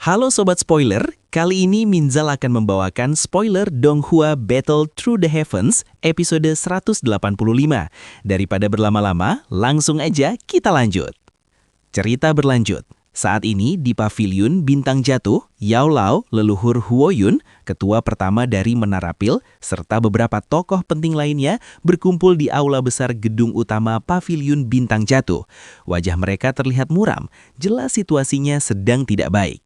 Halo Sobat Spoiler, kali ini Minzal akan membawakan spoiler Donghua Battle Through the Heavens episode 185. Daripada berlama-lama, langsung aja kita lanjut. Cerita berlanjut. Saat ini di Paviliun Bintang Jatuh, Yao Lao, leluhur Huoyun, ketua pertama dari Menara Pil, serta beberapa tokoh penting lainnya berkumpul di aula besar gedung utama Paviliun Bintang Jatuh. Wajah mereka terlihat muram, jelas situasinya sedang tidak baik.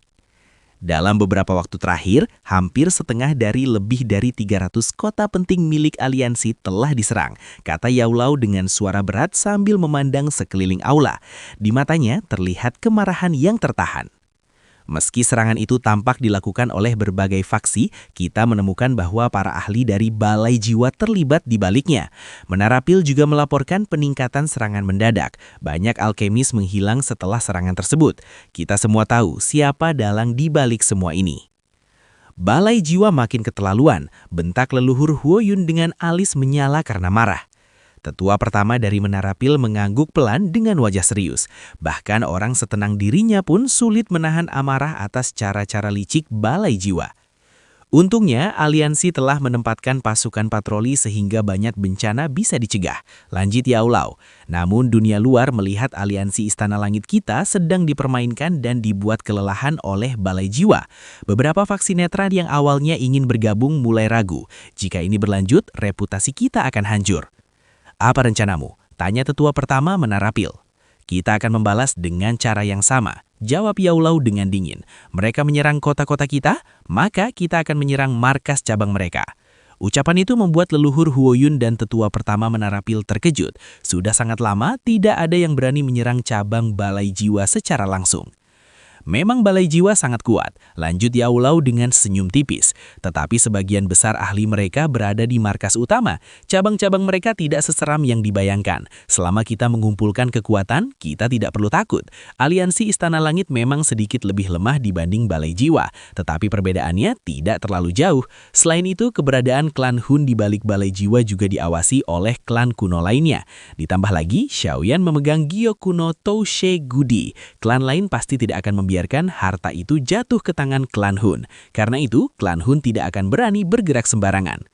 Dalam beberapa waktu terakhir, hampir setengah dari lebih dari 300 kota penting milik aliansi telah diserang, kata Yao Lao dengan suara berat sambil memandang sekeliling aula. Di matanya terlihat kemarahan yang tertahan. Meski serangan itu tampak dilakukan oleh berbagai faksi, kita menemukan bahwa para ahli dari Balai Jiwa terlibat di baliknya. Menara Pil juga melaporkan peningkatan serangan mendadak. Banyak alkemis menghilang setelah serangan tersebut. Kita semua tahu siapa dalang di balik semua ini. Balai Jiwa makin keterlaluan, bentak leluhur Huoyun dengan alis menyala karena marah. Tetua pertama dari Menara Pil mengangguk pelan dengan wajah serius. Bahkan orang setenang dirinya pun sulit menahan amarah atas cara-cara licik Balai Jiwa. Untungnya, aliansi telah menempatkan pasukan patroli sehingga banyak bencana bisa dicegah. Lanjut Yao Lao. Namun dunia luar melihat aliansi Istana Langit kita sedang dipermainkan dan dibuat kelelahan oleh Balai Jiwa. Beberapa faksi netral yang awalnya ingin bergabung mulai ragu. Jika ini berlanjut, reputasi kita akan hancur. Apa rencanamu? Tanya tetua pertama Menara Pil. Kita akan membalas dengan cara yang sama, jawab Yao Lao dengan dingin. Mereka menyerang kota-kota kita, maka kita akan menyerang markas cabang mereka. Ucapan itu membuat leluhur Huoyun dan tetua pertama Menara Pil terkejut. Sudah sangat lama tidak ada yang berani menyerang cabang Balai Jiwa secara langsung. Memang Balai Jiwa sangat kuat, lanjut Yao Lao dengan senyum tipis. Tetapi sebagian besar ahli mereka berada di markas utama. Cabang-cabang mereka tidak seseram yang dibayangkan. Selama kita mengumpulkan kekuatan, kita tidak perlu takut. Aliansi Istana Langit memang sedikit lebih lemah dibanding Balai Jiwa. Tetapi perbedaannya tidak terlalu jauh. Selain itu, keberadaan klan Hun di balik Balai Jiwa juga diawasi oleh klan kuno lainnya. Ditambah lagi, Xiaoyan memegang Gyo kuno Toushe Gudi. Klan lain pasti tidak akan membiarkan harta itu jatuh ke tangan klan Hun. Karena itu, klan Hun tidak akan berani bergerak sembarangan.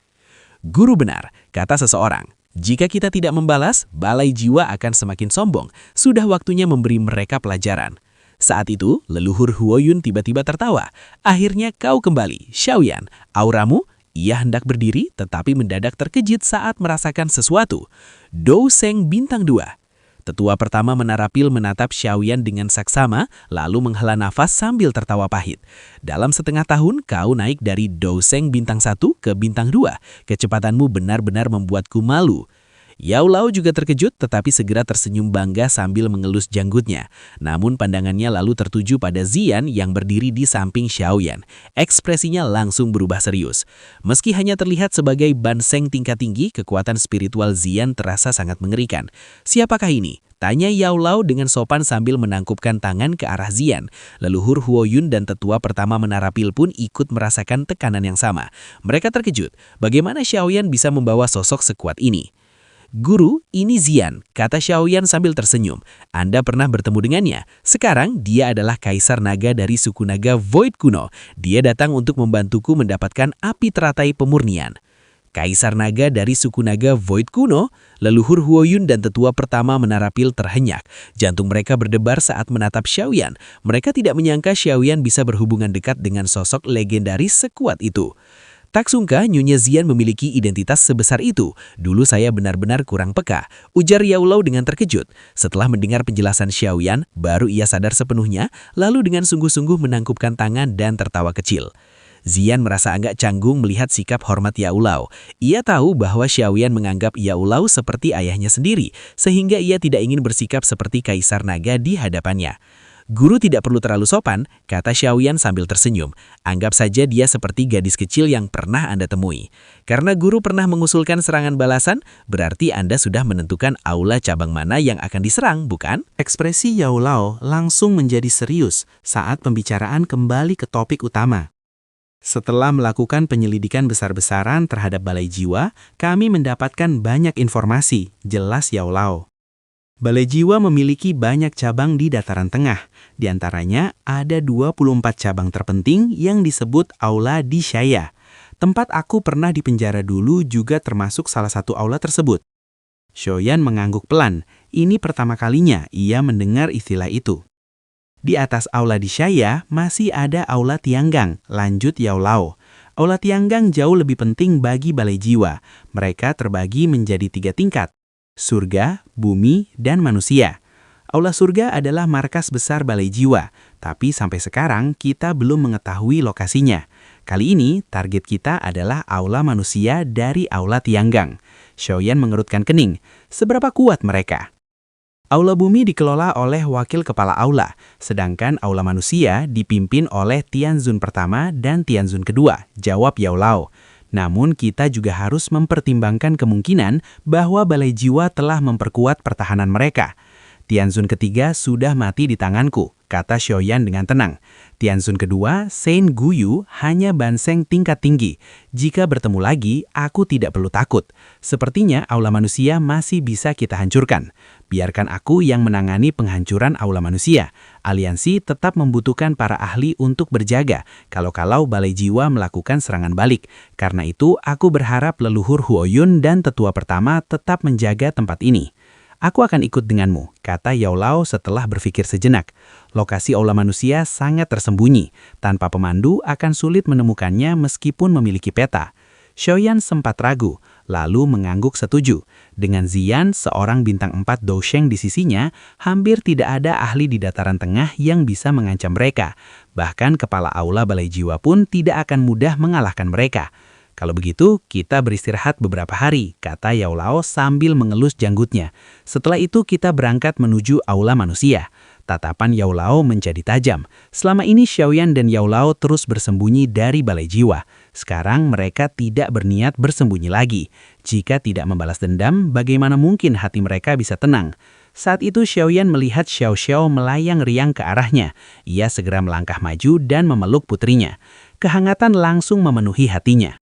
Guru benar, kata seseorang. Jika kita tidak membalas, Balai Jiwa akan semakin sombong. Sudah waktunya memberi mereka pelajaran. Saat itu, leluhur Huoyun tiba-tiba tertawa. Akhirnya kau kembali, Xiaoyan. Auramu? Ia hendak berdiri, tetapi mendadak terkejut saat merasakan sesuatu. Dou Seng Bintang 2. Tetua pertama Menara Pil menatap Xiaoyan dengan saksama, lalu menghela nafas sambil tertawa pahit. Dalam setengah tahun, kau naik dari Dou Seng Bintang 1 ke Bintang 2. Kecepatanmu benar-benar membuatku malu. Yao Lao juga terkejut tetapi segera tersenyum bangga sambil mengelus janggutnya. Namun pandangannya lalu tertuju pada Zian yang berdiri di samping Xiaoyan. Ekspresinya langsung berubah serius. Meski hanya terlihat sebagai banseng tingkat tinggi, kekuatan spiritual Zian terasa sangat mengerikan. Siapakah ini? Tanya Yao Lao dengan sopan sambil menangkupkan tangan ke arah Zian. Leluhur Huoyun dan tetua pertama Menara Pil pun ikut merasakan tekanan yang sama. Mereka terkejut. Bagaimana Xiaoyan bisa membawa sosok sekuat ini? Guru, ini Zian, kata Xiaoyan sambil tersenyum. Anda pernah bertemu dengannya. Sekarang dia adalah Kaisar Naga dari suku naga Void kuno. Dia datang untuk membantuku mendapatkan api teratai pemurnian. Kaisar Naga dari suku naga Void kuno, leluhur Huoyun dan tetua pertama Menara Pil terhenyak. Jantung mereka berdebar saat menatap Xiaoyan. Mereka tidak menyangka Xiaoyan bisa berhubungan dekat dengan sosok legendaris sekuat itu. Tak sungka Nyonya Zian memiliki identitas sebesar itu. Dulu saya benar-benar kurang peka, ujar Yao Lao dengan terkejut. Setelah mendengar penjelasan Xiaoyan, baru ia sadar sepenuhnya, lalu dengan sungguh-sungguh menangkupkan tangan dan tertawa kecil. Zian merasa agak canggung melihat sikap hormat Yao Lao. Ia tahu bahwa Xiaoyan menganggap Yao Lao seperti ayahnya sendiri, sehingga ia tidak ingin bersikap seperti Kaisar Naga di hadapannya. Guru tidak perlu terlalu sopan, kata Xiaoyan sambil tersenyum. Anggap saja dia seperti gadis kecil yang pernah Anda temui. Karena guru pernah mengusulkan serangan balasan, berarti Anda sudah menentukan aula cabang mana yang akan diserang, bukan? Ekspresi Yao Lao langsung menjadi serius saat pembicaraan kembali ke topik utama. Setelah melakukan penyelidikan besar-besaran terhadap Balai Jiwa, kami mendapatkan banyak informasi, jelas Yao Lao. Balai Jiwa memiliki banyak cabang di dataran tengah. Di antaranya ada 24 cabang terpenting yang disebut Aula di Shaya. Tempat aku pernah dipenjara dulu juga termasuk salah satu aula tersebut. Xiaoyan mengangguk pelan. Ini pertama kalinya ia mendengar istilah itu. Di atas aula di Shaya masih ada Aula Tianggang, lanjut Yao Lao. Aula Tianggang jauh lebih penting bagi Balai Jiwa. Mereka terbagi menjadi 3 tingkat. Surga, bumi, dan manusia. Aula surga adalah markas besar Balai Jiwa, tapi sampai sekarang kita belum mengetahui lokasinya. Kali ini target kita adalah aula manusia dari Aula Tianggang. Xiaoyan mengerutkan kening. Seberapa kuat mereka? Aula bumi dikelola oleh wakil kepala aula, sedangkan aula manusia dipimpin oleh Tianzun pertama dan Tianzun kedua, jawab Yao Lao. Namun kita juga harus mempertimbangkan kemungkinan bahwa Balai Jiwa telah memperkuat pertahanan mereka. Tianzun ketiga sudah mati di tanganku, kata Xiaoyan dengan tenang. Tianzun kedua, Saint Guyu, hanya banseng tingkat tinggi. Jika bertemu lagi, aku tidak perlu takut. Sepertinya aula manusia masih bisa kita hancurkan. Biarkan aku yang menangani penghancuran aula manusia. Aliansi tetap membutuhkan para ahli untuk berjaga kalau-kalau Balai Jiwa melakukan serangan balik. Karena itu, aku berharap leluhur Huoyun dan tetua pertama tetap menjaga tempat ini. Aku akan ikut denganmu, kata Yao Lao setelah berpikir sejenak. Lokasi aula manusia sangat tersembunyi. Tanpa pemandu akan sulit menemukannya meskipun memiliki peta. Xiaoyan sempat ragu, lalu mengangguk setuju. Dengan Ziyan, seorang bintang 4 Dousheng di sisinya, hampir tidak ada ahli di dataran tengah yang bisa mengancam mereka. Bahkan kepala aula Balai Jiwa pun tidak akan mudah mengalahkan mereka. Kalau begitu, kita beristirahat beberapa hari, kata Yao Lao sambil mengelus janggutnya. Setelah itu kita berangkat menuju aula manusia. Tatapan Yao Lao menjadi tajam. Selama ini Xiaoyan dan Yao Lao terus bersembunyi dari Balai Jiwa. Sekarang mereka tidak berniat bersembunyi lagi. Jika tidak membalas dendam, bagaimana mungkin hati mereka bisa tenang? Saat itu Xiaoyan melihat Xiao Xiao melayang riang ke arahnya. Ia segera melangkah maju dan memeluk putrinya. Kehangatan langsung memenuhi hatinya.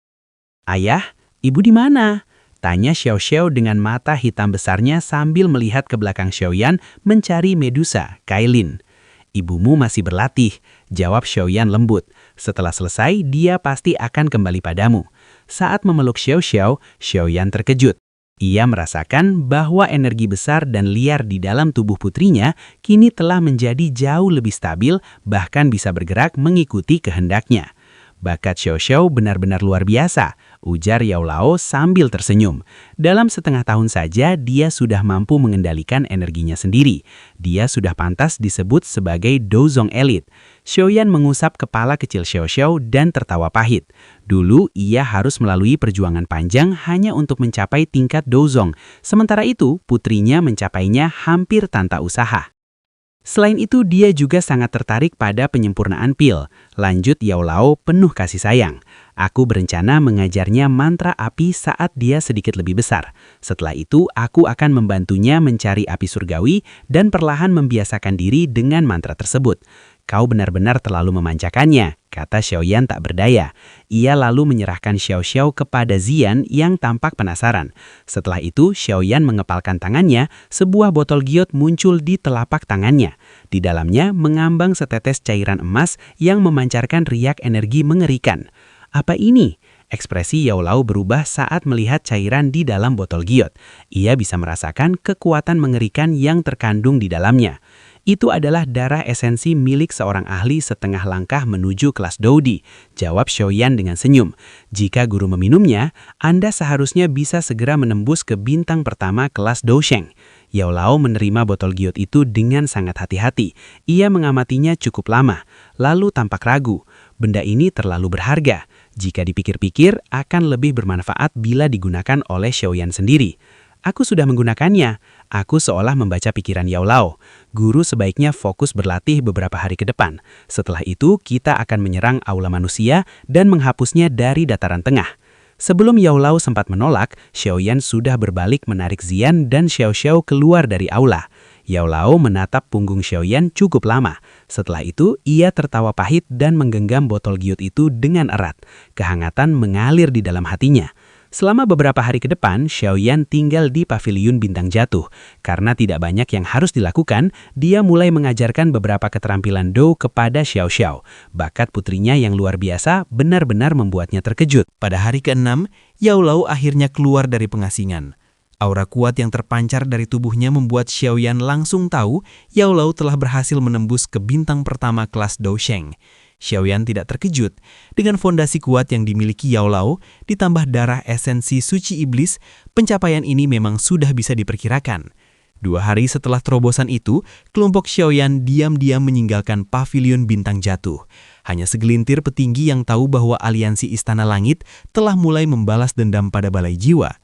Ayah, ibu di mana? Tanya Xiao Xiao dengan mata hitam besarnya sambil melihat ke belakang Xiaoyan mencari Medusa, Kailin. Ibumu masih berlatih, jawab Xiaoyan lembut. Setelah selesai, dia pasti akan kembali padamu. Saat memeluk Xiao Xiao, Xiaoyan terkejut. Ia merasakan bahwa energi besar dan liar di dalam tubuh putrinya kini telah menjadi jauh lebih stabil, bahkan bisa bergerak mengikuti kehendaknya. Bakat Xiao Xiao benar-benar luar biasa, ujar Yao Lao sambil tersenyum. Dalam setengah tahun saja, dia sudah mampu mengendalikan energinya sendiri. Dia sudah pantas disebut sebagai Douzong Elite. Xiaoyan mengusap kepala kecil Xiao Xiao dan tertawa pahit. Dulu, ia harus melalui perjuangan panjang hanya untuk mencapai tingkat Douzong. Sementara itu, putrinya mencapainya hampir tanpa usaha. Selain itu, dia juga sangat tertarik pada penyempurnaan pil. Lanjut Yao Lao penuh kasih sayang. Aku berencana mengajarnya mantra api saat dia sedikit lebih besar. Setelah itu, aku akan membantunya mencari api surgawi dan perlahan membiasakan diri dengan mantra tersebut. Kau benar-benar terlalu memanjakannya, kata Xiaoyan tak berdaya. Ia lalu menyerahkan Xiao Xiao kepada Ziyan yang tampak penasaran. Setelah itu, Xiaoyan mengepalkan tangannya, sebuah botol giot muncul di telapak tangannya. Di dalamnya mengambang setetes cairan emas yang memancarkan riak energi mengerikan. Apa ini? Ekspresi Yao Lao berubah saat melihat cairan di dalam botol giot. Ia bisa merasakan kekuatan mengerikan yang terkandung di dalamnya. Itu adalah darah esensi milik seorang ahli setengah langkah menuju kelas Doudi, jawab Xiaoyan dengan senyum. Jika guru meminumnya, Anda seharusnya bisa segera menembus ke bintang pertama kelas Dousheng. Yao Lao menerima botol giot itu dengan sangat hati-hati. Ia mengamatinya cukup lama, lalu tampak ragu. Benda ini terlalu berharga. Jika dipikir-pikir, akan lebih bermanfaat bila digunakan oleh Xiaoyan sendiri. Aku sudah menggunakannya. Aku seolah membaca pikiran Yao Lao. Guru sebaiknya fokus berlatih beberapa hari ke depan. Setelah itu, kita akan menyerang aula manusia dan menghapusnya dari dataran tengah. Sebelum Yao Lao sempat menolak, Xiaoyan sudah berbalik menarik Ziyan dan Xiao Xiao keluar dari aula. Yao Lao menatap punggung Xiaoyan cukup lama. Setelah itu, ia tertawa pahit dan menggenggam botol giot itu dengan erat. Kehangatan mengalir di dalam hatinya. Selama beberapa hari ke depan, Xiaoyan tinggal di paviliun bintang jatuh. Karena tidak banyak yang harus dilakukan, dia mulai mengajarkan beberapa keterampilan Dou kepada Xiao Xiao. Bakat putrinya yang luar biasa benar-benar membuatnya terkejut. Pada hari ke-6, Yao Lao akhirnya keluar dari pengasingan. Aura kuat yang terpancar dari tubuhnya membuat Xiaoyan langsung tahu Yao Lao telah berhasil menembus ke bintang pertama kelas Dou Sheng. Xiaoyan tidak terkejut. Dengan fondasi kuat yang dimiliki Yao Lao, ditambah darah esensi suci iblis, pencapaian ini memang sudah bisa diperkirakan. 2 hari setelah terobosan itu, kelompok Xiaoyan diam-diam meninggalkan paviliun bintang jatuh. Hanya segelintir petinggi yang tahu bahwa aliansi Istana Langit telah mulai membalas dendam pada Balai Jiwa.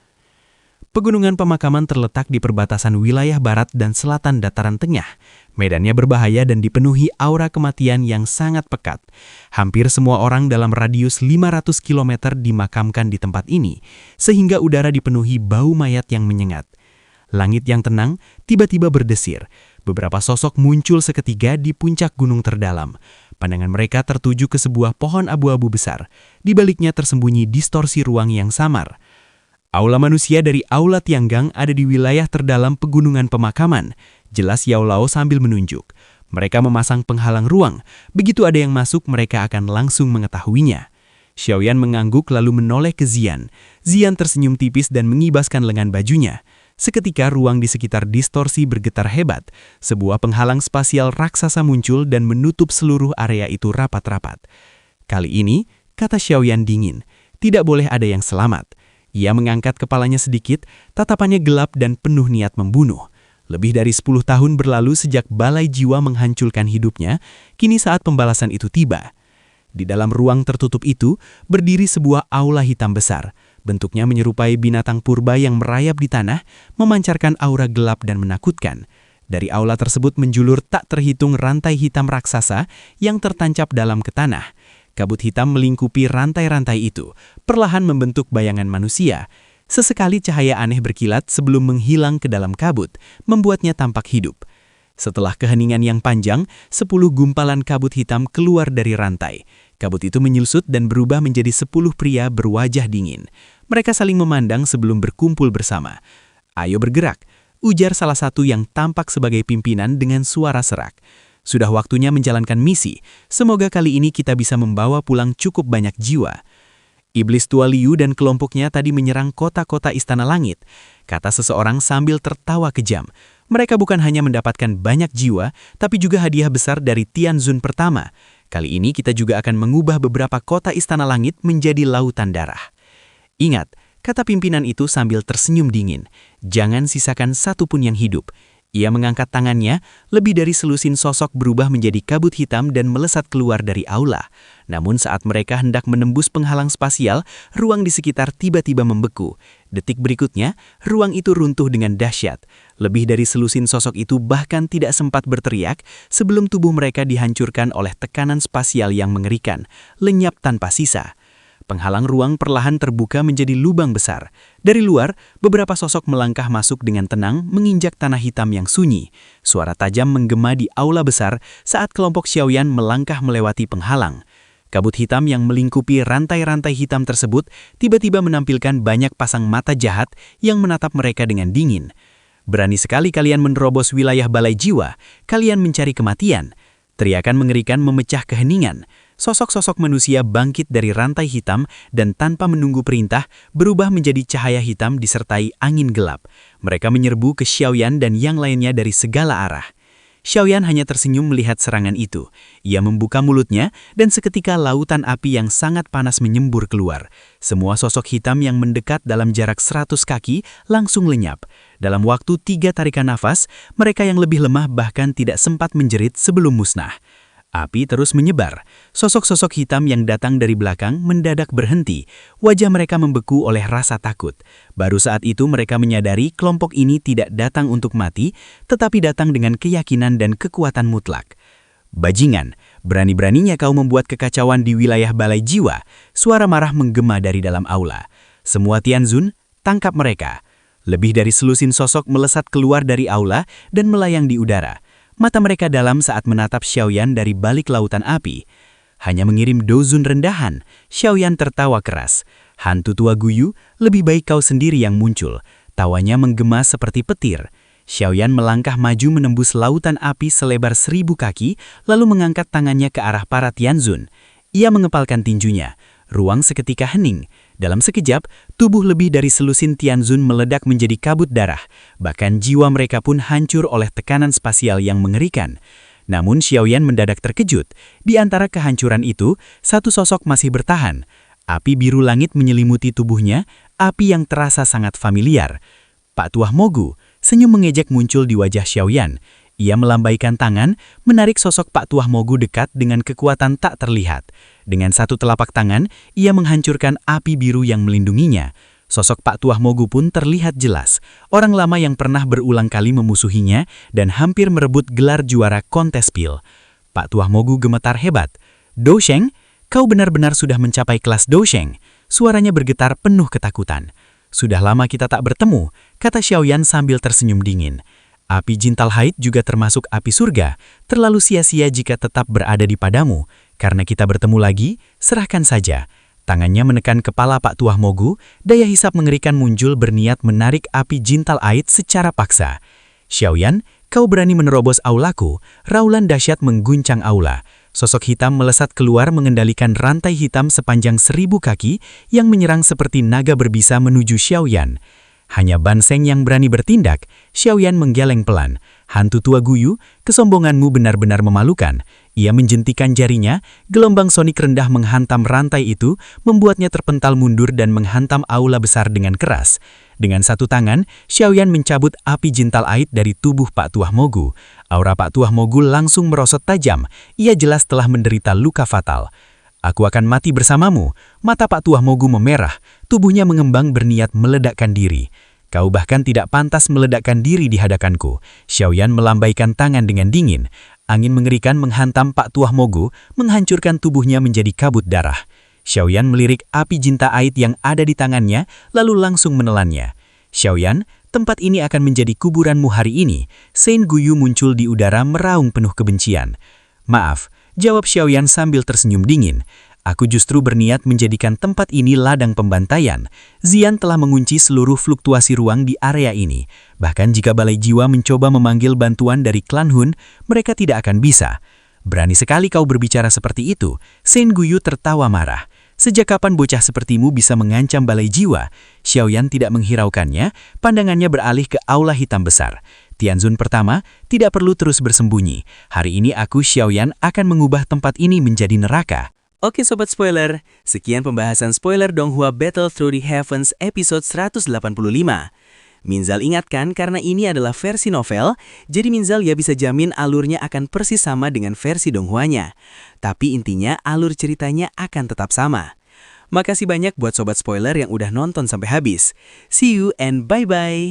Pegunungan pemakaman terletak di perbatasan wilayah barat dan selatan dataran tengah. Medannya berbahaya dan dipenuhi aura kematian yang sangat pekat. Hampir semua orang dalam radius 500 km dimakamkan di tempat ini, sehingga udara dipenuhi bau mayat yang menyengat. Langit yang tenang tiba-tiba berdesir. Beberapa sosok muncul seketika di puncak gunung terdalam. Pandangan mereka tertuju ke sebuah pohon abu-abu besar. Di baliknya tersembunyi distorsi ruang yang samar. Aula manusia dari Aula Tianggang ada di wilayah terdalam pegunungan pemakaman. Jelas Yao Lao sambil menunjuk. Mereka memasang penghalang ruang. Begitu ada yang masuk, mereka akan langsung mengetahuinya. Xiaoyan mengangguk lalu menoleh ke Zian. Zian tersenyum tipis dan mengibaskan lengan bajunya. Seketika ruang di sekitar distorsi bergetar hebat. Sebuah penghalang spasial raksasa muncul dan menutup seluruh area itu rapat-rapat. Kali ini, kata Xiaoyan dingin, tidak boleh ada yang selamat. Ia mengangkat kepalanya sedikit, tatapannya gelap dan penuh niat membunuh. Lebih dari 10 tahun berlalu sejak Balai Jiwa menghancurkan hidupnya, kini saat pembalasan itu tiba. Di dalam ruang tertutup itu, berdiri sebuah aula hitam besar. Bentuknya menyerupai binatang purba yang merayap di tanah, memancarkan aura gelap dan menakutkan. Dari aula tersebut menjulur tak terhitung rantai hitam raksasa yang tertancap dalam ke tanah. Kabut hitam melingkupi rantai-rantai itu, perlahan membentuk bayangan manusia. Sesekali cahaya aneh berkilat sebelum menghilang ke dalam kabut, membuatnya tampak hidup. Setelah keheningan yang panjang, 10 gumpalan kabut hitam keluar dari rantai. Kabut itu menyusut dan berubah menjadi 10 pria berwajah dingin. Mereka saling memandang sebelum berkumpul bersama. "Ayo bergerak," ujar salah satu yang tampak sebagai pimpinan dengan suara serak. "Sudah waktunya menjalankan misi. Semoga kali ini kita bisa membawa pulang cukup banyak jiwa." Iblis tua Liu dan kelompoknya tadi menyerang kota-kota Istana Langit, kata seseorang sambil tertawa kejam. Mereka bukan hanya mendapatkan banyak jiwa, tapi juga hadiah besar dari Tianzun pertama. Kali ini kita juga akan mengubah beberapa kota Istana Langit menjadi lautan darah. Ingat, kata pimpinan itu sambil tersenyum dingin, jangan sisakan satu pun yang hidup. Ia mengangkat tangannya, lebih dari selusin sosok berubah menjadi kabut hitam dan melesat keluar dari aula. Namun saat mereka hendak menembus penghalang spasial, ruang di sekitar tiba-tiba membeku. Detik berikutnya, ruang itu runtuh dengan dahsyat. Lebih dari selusin sosok itu bahkan tidak sempat berteriak sebelum tubuh mereka dihancurkan oleh tekanan spasial yang mengerikan, lenyap tanpa sisa. Penghalang ruang perlahan terbuka menjadi lubang besar. Dari luar, beberapa sosok melangkah masuk dengan tenang menginjak tanah hitam yang sunyi. Suara tajam menggema di aula besar saat kelompok Xiaoyan melangkah melewati penghalang. Kabut hitam yang melingkupi rantai-rantai hitam tersebut tiba-tiba menampilkan banyak pasang mata jahat yang menatap mereka dengan dingin. "Berani sekali kalian menerobos wilayah Balai Jiwa, kalian mencari kematian." Teriakan mengerikan memecah keheningan. Sosok-sosok manusia bangkit dari rantai hitam dan tanpa menunggu perintah berubah menjadi cahaya hitam disertai angin gelap. Mereka menyerbu ke Xiaoyan dan yang lainnya dari segala arah. Xiaoyan hanya tersenyum melihat serangan itu. Ia membuka mulutnya dan seketika lautan api yang sangat panas menyembur keluar. Semua sosok hitam yang mendekat dalam jarak 100 kaki langsung lenyap. Dalam waktu 3 tarikan nafas, mereka yang lebih lemah bahkan tidak sempat menjerit sebelum musnah. Api terus menyebar. Sosok-sosok hitam yang datang dari belakang mendadak berhenti. Wajah mereka membeku oleh rasa takut. Baru saat itu mereka menyadari kelompok ini tidak datang untuk mati, tetapi datang dengan keyakinan dan kekuatan mutlak. "Bajingan, berani-beraninya kau membuat kekacauan di wilayah Balai Jiwa." Suara marah menggema dari dalam aula. "Semua Tianzun, tangkap mereka." Lebih dari selusin sosok melesat keluar dari aula dan melayang di udara. Mata mereka dalam saat menatap Xiaoyan dari balik lautan api. hanya mengirim dozun rendahan. Xiaoyan tertawa keras. Hantu tua Guyu, lebih baik kau sendiri yang muncul. Tawanya menggema seperti petir. Xiaoyan melangkah maju menembus lautan api selebar 1000 kaki, lalu mengangkat tangannya ke arah para Tianzun. Ia mengepalkan tinjunya. Ruang seketika hening. Dalam sekejap, tubuh lebih dari selusin Tianzun meledak menjadi kabut darah. Bahkan jiwa mereka pun hancur oleh tekanan spasial yang mengerikan. Namun Xiaoyan mendadak terkejut. Di antara kehancuran itu, satu sosok masih bertahan. Api biru langit menyelimuti tubuhnya, api yang terasa sangat familiar. Pak Tuah Mogu, senyum mengejek muncul di wajah Xiaoyan. Ia melambaikan tangan, menarik sosok Pak Tuah Mogu dekat dengan kekuatan tak terlihat. Dengan satu telapak tangan, ia menghancurkan api biru yang melindunginya. Sosok Pak Tuah Mogu pun terlihat jelas. Orang lama yang pernah berulang kali memusuhinya dan hampir merebut gelar juara kontes pil. Pak Tuah Mogu gemetar hebat. "Dousheng, kau benar-benar sudah mencapai kelas Dousheng." Suaranya bergetar penuh ketakutan. "Sudah lama kita tak bertemu," kata Xiaoyan sambil tersenyum dingin. "Api Jintal Haid juga termasuk api surga. Terlalu sia-sia jika tetap berada di padamu. Karena kita bertemu lagi, serahkan saja." Tangannya menekan kepala Pak Tuah Mogu, daya hisap mengerikan muncul berniat menarik api Jintal Haid secara paksa. "Xiaoyan, kau berani menerobos aulaku." Raulan dahsyat mengguncang aula. Sosok hitam melesat keluar mengendalikan rantai hitam sepanjang 1000 kaki yang menyerang seperti naga berbisa menuju Xiaoyan. Hanya Banseng yang berani bertindak. Xiaoyan menggeleng pelan. "Hantu tua Guyu, kesombonganmu benar-benar memalukan." Ia menjentikan jarinya, gelombang sonik rendah menghantam rantai itu, membuatnya terpental mundur dan menghantam aula besar dengan keras. Dengan satu tangan, Xiaoyan mencabut api Jintal Haid dari tubuh Pak Tuah Mogu. Aura Pak Tuah Mogu langsung merosot tajam. Ia jelas telah menderita luka fatal. "Aku akan mati bersamamu." Mata Pak Tuah Mogu memerah, tubuhnya mengembang berniat meledakkan diri. "Kau bahkan tidak pantas meledakkan diri di hadapanku." Xiaoyan melambaikan tangan dengan dingin. Angin mengerikan menghantam Pak Tuah Mogu, menghancurkan tubuhnya menjadi kabut darah. Xiaoyan melirik api Jintal Haid yang ada di tangannya, lalu langsung menelannya. "Xiaoyan, tempat ini akan menjadi kuburanmu hari ini." Saint Guyu muncul di udara meraung penuh kebencian. "Maaf," jawab Xiaoyan sambil tersenyum dingin. "Aku justru berniat menjadikan tempat ini ladang pembantaian. Zian telah mengunci seluruh fluktuasi ruang di area ini. Bahkan jika Balai Jiwa mencoba memanggil bantuan dari klan Hun, mereka tidak akan bisa." "Berani sekali kau berbicara seperti itu." Saint Guyu tertawa marah. "Sejak kapan bocah sepertimu bisa mengancam Balai Jiwa?" Xiaoyan tidak menghiraukannya, pandangannya beralih ke aula hitam besar. "Tianzun pertama, tidak perlu terus bersembunyi. Hari ini aku, Xiaoyan, akan mengubah tempat ini menjadi neraka." Oke Sobat Spoiler, sekian pembahasan spoiler Donghua Battle Through the Heavens episode 185. Minzal ingatkan karena ini adalah versi novel, jadi Minzal ya bisa jamin alurnya akan persis sama dengan versi Donghuanya. Tapi intinya alur ceritanya akan tetap sama. Makasih banyak buat Sobat Spoiler yang udah nonton sampai habis. See you and bye-bye!